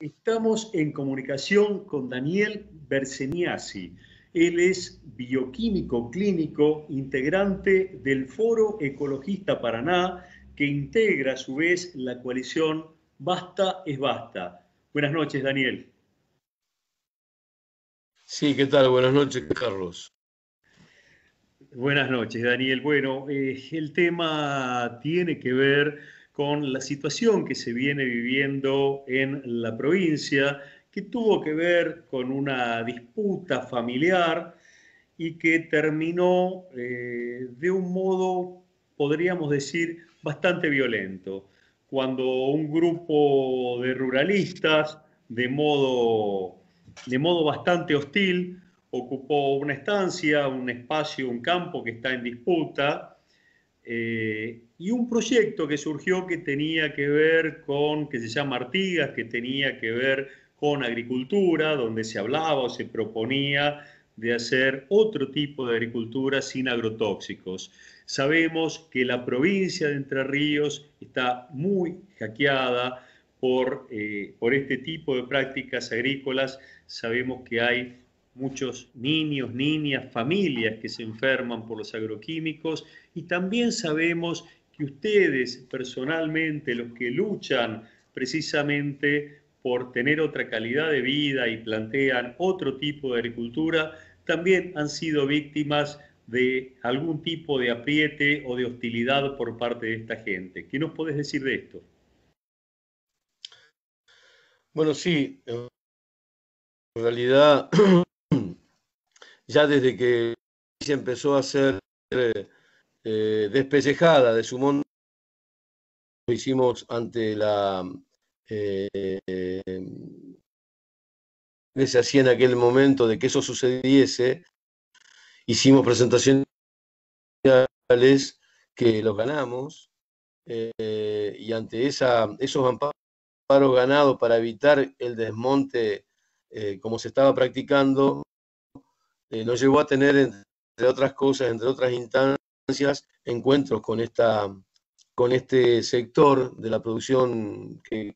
Estamos en comunicación con Daniel Berseniasi. Él es bioquímico clínico, integrante del Foro Ecologista Paraná, que integra a su vez la coalición Basta es Basta. Buenas noches, Daniel. Sí, ¿qué tal? Buenas noches, Carlos. Buenas noches, Daniel. Bueno, el tema tiene que ver con la situación que se viene viviendo en la provincia, que tuvo que ver con una disputa familiar y que terminó de un modo, podríamos decir, bastante violento, cuando un grupo de ruralistas, de modo bastante hostil, ocupó una estancia, un espacio, un campo que está en disputa, y un proyecto que surgió que tenía que ver con, que se llama Artigas, que tenía que ver con agricultura, donde se hablaba o se proponía de hacer otro tipo de agricultura sin agrotóxicos. Sabemos que la provincia de Entre Ríos está muy hackeada por este tipo de prácticas agrícolas. Sabemos que hay muchos niños, niñas, familias que se enferman por los agroquímicos y también sabemos que ustedes personalmente, los que luchan precisamente por tener otra calidad de vida y plantean otro tipo de agricultura, también han sido víctimas de algún tipo de apriete o de hostilidad por parte de esta gente. ¿Qué nos podés decir de esto? Bueno, sí, en realidad ya desde que se empezó a ser despellejada de su mundo, lo hicimos ante la que se hacía en aquel momento de que eso sucediese, hicimos presentaciones que los ganamos, y ante esos amparos ganados para evitar el desmonte como se estaba practicando, nos llevó a tener, entre otras cosas, entre otras instancias, encuentros con este sector de la producción que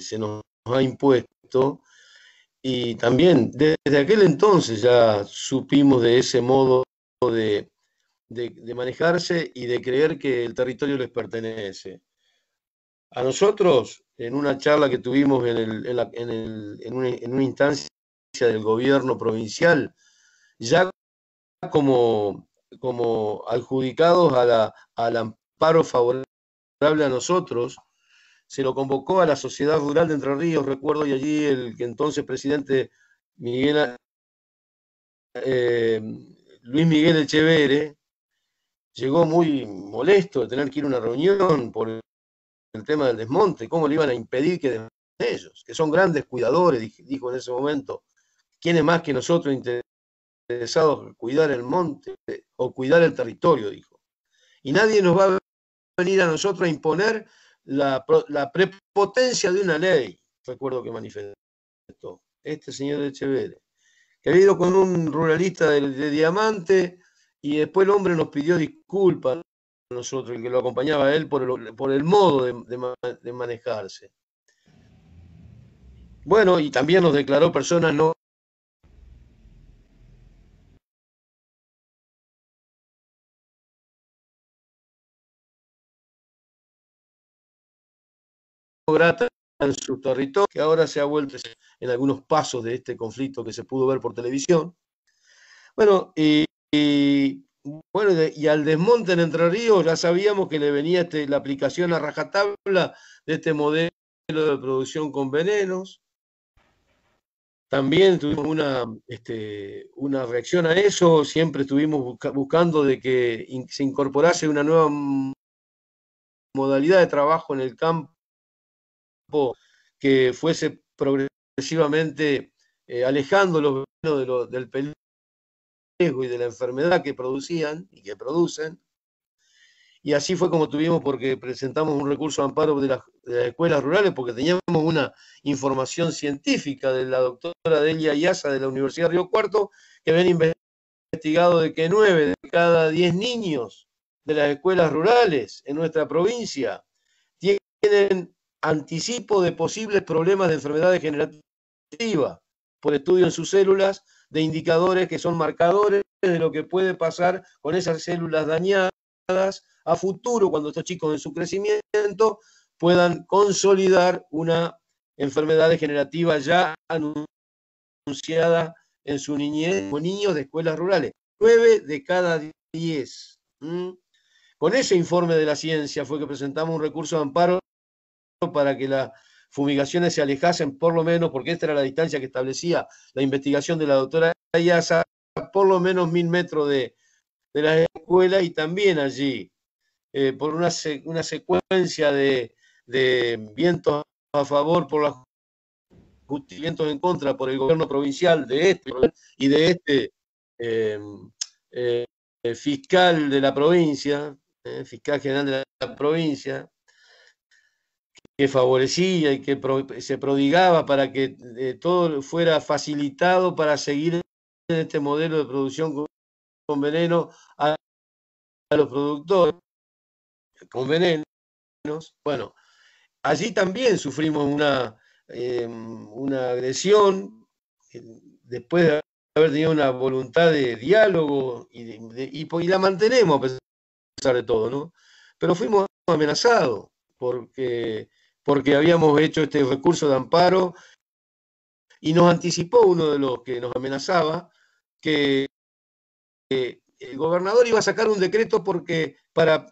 se nos ha impuesto. Y también desde aquel entonces ya supimos de ese modo de manejarse y de creer que el territorio les pertenece. A nosotros, en una charla que tuvimos en una instancia del gobierno provincial, ya como adjudicados al amparo favorable a nosotros, se lo convocó a la Sociedad Rural de Entre Ríos, recuerdo, y allí el que entonces presidente Miguel, eh, Luis Miguel Echeverre llegó muy molesto de tener que ir a una reunión por el tema del desmonte, cómo le iban a impedir que desmonten ellos, que son grandes cuidadores, dijo en ese momento. ¿Quién es más que nosotros interesados en cuidar el monte o cuidar el territorio? Dijo. Y nadie nos va a venir a nosotros a imponer la prepotencia de una ley, recuerdo que manifestó este señor Echeverre, que había ido con un ruralista de Diamante y después el hombre nos pidió disculpas a nosotros, el que lo acompañaba a él, por el modo de manejarse. Bueno, y también nos declaró personas no grata en su territorio, que ahora se ha vuelto en algunos pasos de este conflicto que se pudo ver por televisión. Bueno, bueno, y al desmonte en Entre Ríos ya sabíamos que le venía la aplicación a rajatabla de este modelo de producción con venenos. También tuvimos una reacción a eso, siempre estuvimos buscando de que se incorporase una nueva modalidad de trabajo en el campo que fuese progresivamente alejando los venenos del peligro y de la enfermedad que producían y que producen. Y así fue como tuvimos, porque presentamos un recurso de amparo de las escuelas rurales, porque teníamos una información científica de la doctora Delia Iasa de la Universidad de Río Cuarto, que habían investigado de que 9 de cada 10 niños de las escuelas rurales en nuestra provincia tienen anticipo de posibles problemas de enfermedad degenerativa por estudio en sus células de indicadores que son marcadores de lo que puede pasar con esas células dañadas a futuro, cuando estos chicos en su crecimiento puedan consolidar una enfermedad degenerativa ya anunciada en su niñez, como niños de escuelas rurales. 9 de cada 10. Con ese informe de la ciencia fue que presentamos un recurso de amparo para que las fumigaciones se alejasen por lo menos, porque esta era la distancia que establecía la investigación de la doctora Ayasa, por lo menos 1000 metros de la escuela, y también allí, por una secuencia de vientos a favor por la vientos en contra por el gobierno provincial de este y de este fiscal de la provincia, fiscal general de la provincia, que favorecía y que se prodigaba para que todo fuera facilitado para seguir en este modelo de producción con veneno a los productores con venenos. Bueno, allí también sufrimos una agresión, después de haber tenido una voluntad de diálogo y la mantenemos a pesar de todo, ¿no? Pero fuimos amenazados porque habíamos hecho este recurso de amparo y nos anticipó uno de los que nos amenazaba que el gobernador iba a sacar un decreto para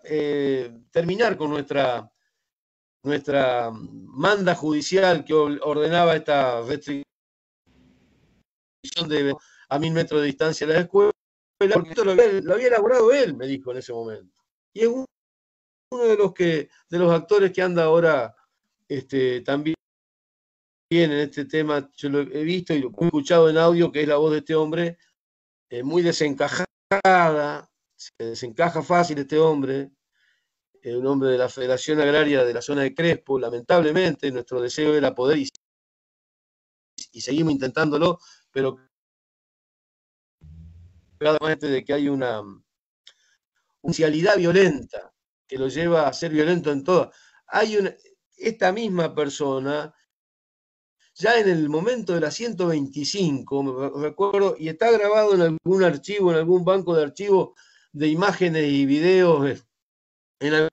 terminar con nuestra manda judicial que ordenaba esta restricción a 1000 metros de distancia de la escuela, porque esto lo había elaborado él, me dijo en ese momento. Y es uno de los actores que anda ahora también en este tema. Yo lo he visto y lo he escuchado en audio, que es la voz de este hombre, muy desencajada, se desencaja fácil este hombre, un hombre de la Federación Agraria de la zona de Crespo. Lamentablemente nuestro deseo era poder y seguimos intentándolo, pero además de que hay una violenta que lo lleva a ser violento en todo. Esta misma persona, ya en el momento de la 125, me recuerdo, y está grabado en algún archivo, en algún banco de archivos de imágenes y videos, en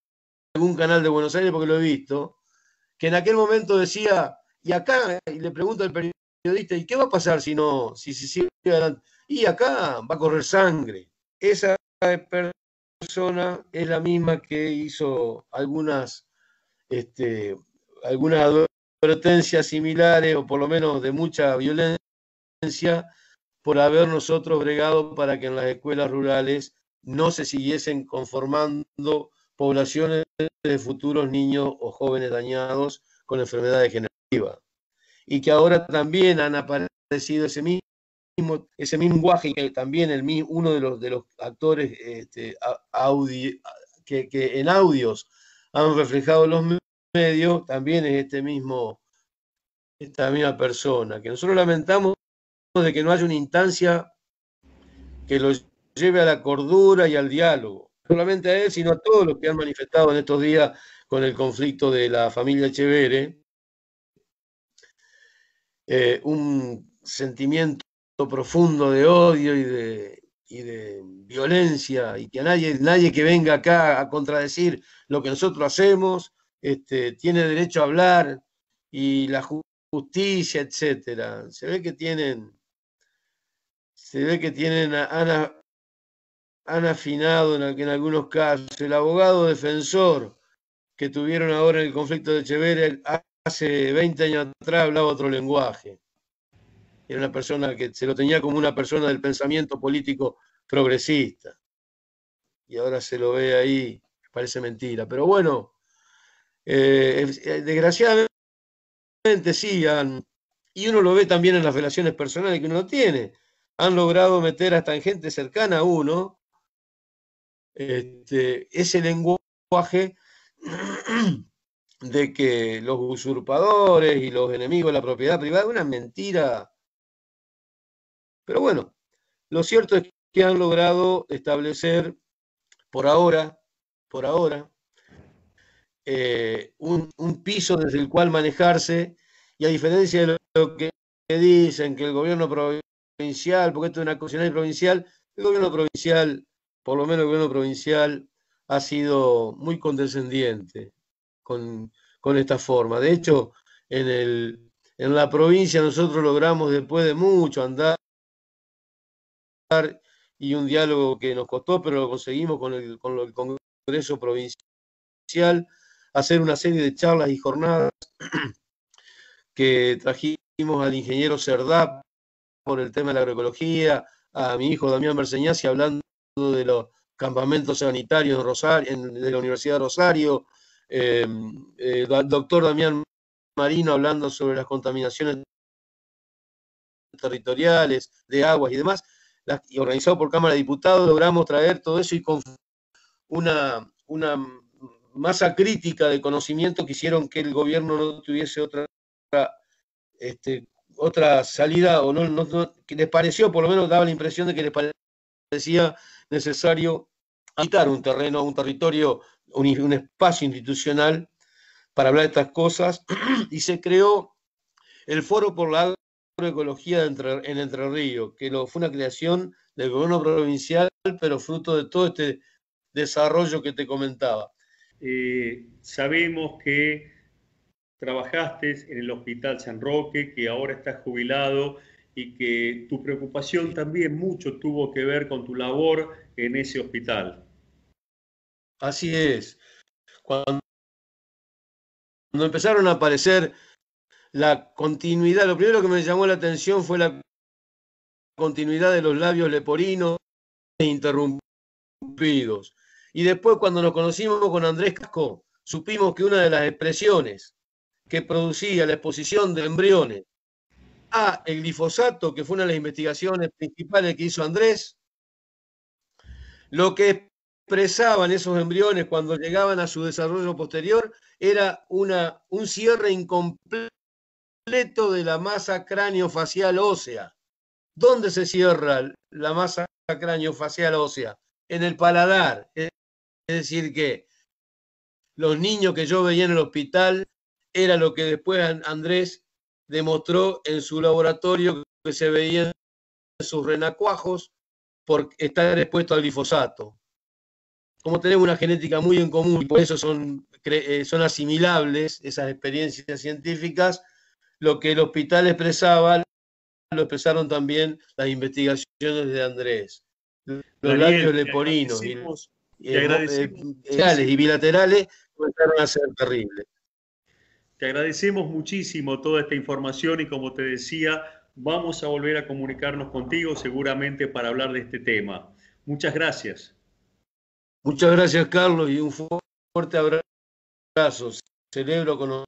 algún canal de Buenos Aires, porque lo he visto, que en aquel momento decía, y acá, y le pregunta al periodista, ¿y qué va a pasar si se sigue adelante? Y acá va a correr sangre. Esa persona es la misma que hizo algunas advertencias similares, o por lo menos de mucha violencia, por haber nosotros bregado para que en las escuelas rurales no se siguiesen conformando poblaciones de futuros niños o jóvenes dañados con enfermedades degenerativas. Y que ahora también han aparecido ese mismo lenguaje, que también uno de los actores que en audios han reflejado los medios, también es esta misma persona, que nosotros lamentamos de que no haya una instancia que lo lleve a la cordura y al diálogo, no solamente a él, sino a todos los que han manifestado en estos días con el conflicto de la familia Echeverre, un sentimiento profundo de odio y de violencia, y que nadie que venga acá a contradecir lo que nosotros hacemos tiene derecho a hablar, y la justicia, etcétera. Se ve que han afinado en algunos casos. El abogado defensor que tuvieron ahora en el conflicto de Echeverre hace 20 años atrás hablaba otro lenguaje. Era una persona que se lo tenía como una persona del pensamiento político progresista. Y ahora se lo ve ahí, parece mentira. Pero bueno, desgraciadamente sí, y uno lo ve también en las relaciones personales que uno tiene. Han logrado meter hasta en gente cercana a uno ese lenguaje de que los usurpadores y los enemigos de la propiedad privada, una mentira. Pero bueno, lo cierto es que han logrado establecer por ahora, un piso desde el cual manejarse, y a diferencia de lo que dicen, que el gobierno provincial, porque esto es una nacional y provincial, el gobierno provincial, por lo menos el gobierno provincial, ha sido muy condescendiente con esta forma. De hecho, en la provincia nosotros logramos, después de mucho andar y un diálogo que nos costó, pero lo conseguimos con el Congreso Provincial, hacer una serie de charlas y jornadas que trajimos al ingeniero Cerdá por el tema de la agroecología, a mi hijo Damián Berseñasi hablando de los campamentos sanitarios en Rosario, de la Universidad de Rosario, doctor Damián Marino hablando sobre las contaminaciones territoriales, de aguas y demás, y organizado por Cámara de Diputados, logramos traer todo eso y con una masa crítica de conocimiento que hicieron que el gobierno no tuviese otra salida, o que les pareció, por lo menos daba la impresión de que les parecía necesario habitar un terreno, un territorio, un espacio institucional para hablar de estas cosas, y se creó el Foro por la Agroecología en Entre Ríos, que fue una creación del gobierno provincial, pero fruto de todo este desarrollo que te comentaba. Sabemos que trabajaste en el Hospital San Roque, que ahora estás jubilado y que tu preocupación también mucho tuvo que ver con tu labor en ese hospital. Así es. Cuando empezaron a aparecer la continuidad, lo primero que me llamó la atención fue la continuidad de los labios leporinos interrumpidos. Y después, cuando nos conocimos con Andrés Casco, supimos que una de las expresiones que producía la exposición de embriones a el glifosato, que fue una de las investigaciones principales que hizo Andrés, lo que expresaban esos embriones cuando llegaban a su desarrollo posterior era un cierre incompleto de la masa craneofacial ósea. ¿Dónde se cierra la masa craneofacial ósea? En el paladar. Es decir, que los niños que yo veía en el hospital era lo que después Andrés demostró en su laboratorio, que se veían sus renacuajos por estar expuestos al glifosato. Como tenemos una genética muy en común y por eso son asimilables esas experiencias científicas, lo que el hospital expresaba lo expresaron también las investigaciones de Andrés. Los labios leporinos y bilaterales comenzaron a ser terribles. Te agradecemos muchísimo toda esta información y, como te decía, vamos a volver a comunicarnos contigo seguramente para hablar de este tema. Muchas gracias. Muchas gracias, Carlos, y un fuerte abrazo. Celebro con